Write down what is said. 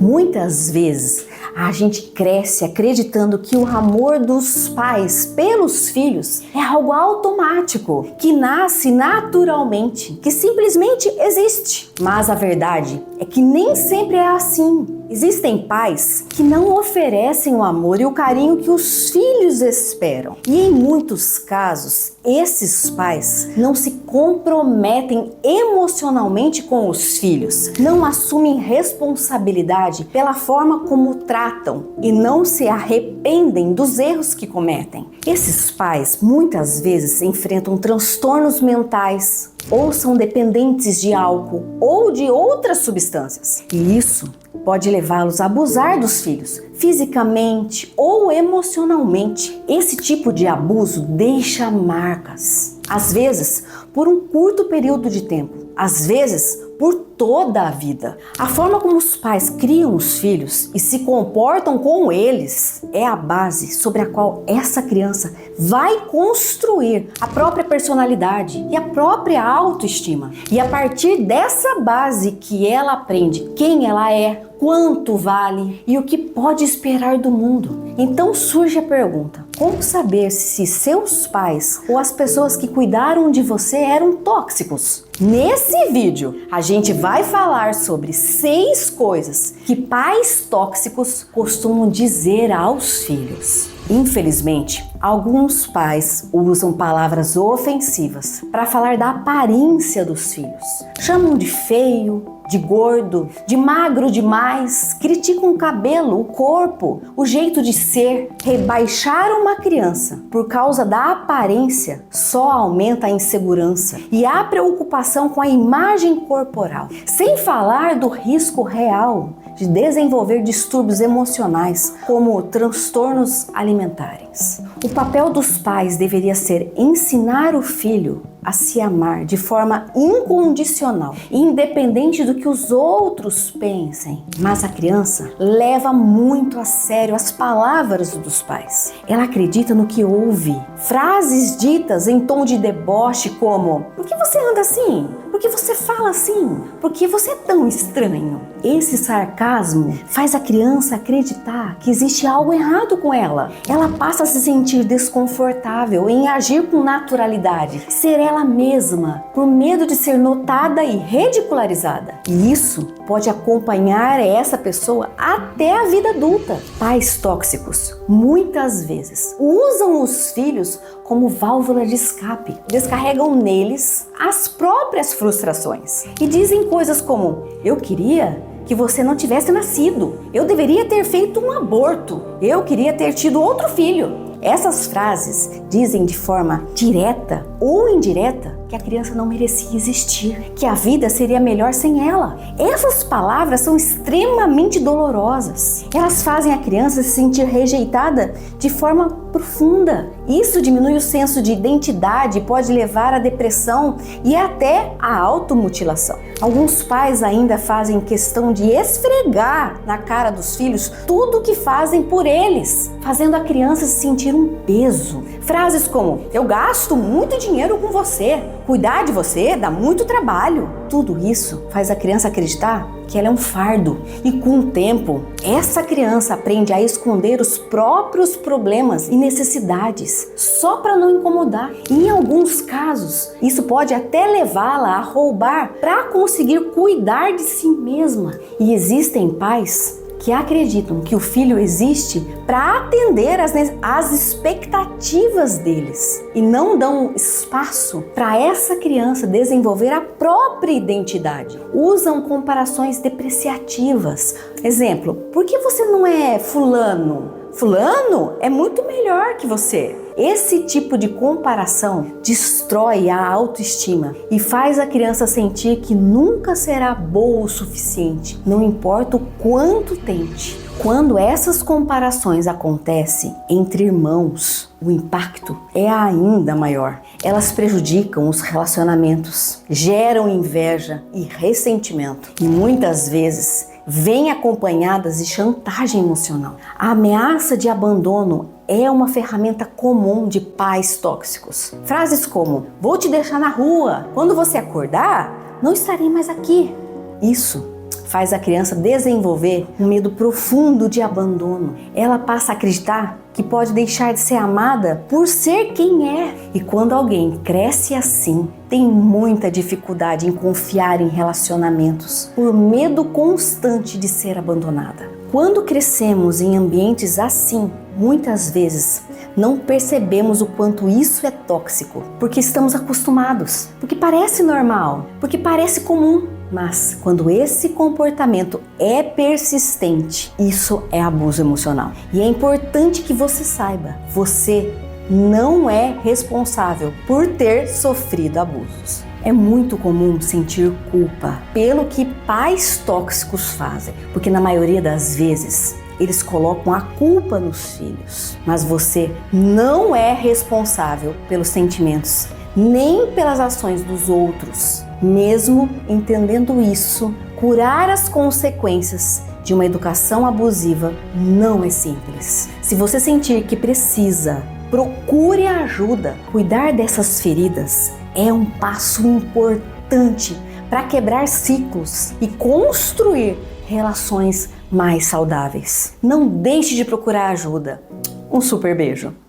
Muitas vezes a gente cresce acreditando que o amor dos pais pelos filhos é algo automático, que nasce naturalmente, que simplesmente existe. Mas a verdade é que nem sempre é assim. Existem pais que não oferecem o amor e o carinho que os filhos esperam. E em muitos casos, esses pais não se comprometem emocionalmente com os filhos, não assumem responsabilidade pela forma como tratam e não se arrependem dos erros que cometem. Esses pais muitas vezes enfrentam transtornos mentais ou são dependentes de álcool ou de outras substâncias. E isso pode levá-los a abusar dos filhos, fisicamente ou emocionalmente. Esse tipo de abuso deixa marcas, às vezes por um curto período de tempo, às vezes por toda a vida. A forma como os pais criam os filhos e se comportam com eles é a base sobre a qual essa criança vai construir a própria personalidade e a própria autoestima. E a partir dessa base que ela aprende quem ela é, quanto vale e o que pode esperar do mundo. Então surge a pergunta: como saber se seus pais ou as pessoas que cuidaram de você eram tóxicos? Nesse vídeo, a gente vai falar sobre 6 coisas que pais tóxicos costumam dizer aos filhos. Infelizmente, alguns pais usam palavras ofensivas para falar da aparência dos filhos. Chamam de feio, de gordo, de magro demais, criticam o cabelo, o corpo, o jeito de ser. Rebaixar uma criança por causa da aparência só aumenta a insegurança e a preocupação com a imagem corporal, sem falar do risco real de desenvolver distúrbios emocionais, como transtornos alimentares. O papel dos pais deveria ser ensinar o filho a se amar de forma incondicional, independente do que os outros pensem. Mas a criança leva muito a sério as palavras dos pais. Ela acredita no que ouve. Frases ditas em tom de deboche como: por que você anda assim? Por que você fala assim? Por que você é tão estranho? Esse sarcasmo faz a criança acreditar que existe algo errado com ela. Ela passa a se sentir desconfortável em agir com naturalidade, ser ela mesma, por medo de ser notada e ridicularizada. E isso pode acompanhar essa pessoa até a vida adulta. Pais tóxicos muitas vezes usam os filhos como válvula de escape, descarregam neles as próprias frustrações e dizem coisas como: eu queria que você não tivesse nascido, eu deveria ter feito um aborto, eu queria ter tido outro filho. Essas frases dizem de forma direta ou indireta que a criança não merecia existir, que a vida seria melhor sem ela. Essas palavras são extremamente dolorosas. Elas fazem a criança se sentir rejeitada de forma profunda. Isso diminui o senso de identidade e pode levar à depressão e até à automutilação. Alguns pais ainda fazem questão de esfregar na cara dos filhos tudo o que fazem por eles, fazendo a criança se sentir um peso. Frases como: eu gasto muito dinheiro com você, cuidar de você dá muito trabalho. Tudo isso faz a criança acreditar que ela é um fardo. E com o tempo, essa criança aprende a esconder os próprios problemas e necessidades só para não incomodar. E em alguns casos, isso pode até levá-la a roubar para conseguir cuidar de si mesma. E existem pais que acreditam que o filho existe para atender às expectativas deles e não dão espaço para essa criança desenvolver a própria identidade. Usam comparações depreciativas. Exemplo: por que você não é fulano? Fulano é muito melhor que você. Esse tipo de comparação destrói a autoestima e faz a criança sentir que nunca será boa o suficiente, não importa o quanto tente. Quando essas comparações acontecem entre irmãos, o impacto é ainda maior. Elas prejudicam os relacionamentos, geram inveja e ressentimento e muitas vezes vêm acompanhadas de chantagem emocional. A ameaça de abandono é uma ferramenta comum de pais tóxicos. Frases como: vou te deixar na rua, quando você acordar, não estarei mais aqui. Isso faz a criança desenvolver um medo profundo de abandono. Ela passa a acreditar que pode deixar de ser amada por ser quem é. E quando alguém cresce assim, tem muita dificuldade em confiar em relacionamentos por medo constante de ser abandonada. Quando crescemos em ambientes assim, muitas vezes não percebemos o quanto isso é tóxico, porque estamos acostumados, porque parece normal, porque parece comum. Mas quando esse comportamento é persistente, isso é abuso emocional. E é importante que você saiba, você não é responsável por ter sofrido abusos. É muito comum sentir culpa pelo que pais tóxicos fazem, porque na maioria das vezes eles colocam a culpa nos filhos. Mas você não é responsável pelos sentimentos, nem pelas ações dos outros. Mesmo entendendo isso, curar as consequências de uma educação abusiva não é simples. Se você sentir que precisa, procure ajuda. Cuidar dessas feridas é um passo importante para quebrar ciclos e construir relações mais saudáveis. Não deixe de procurar ajuda. Um super beijo!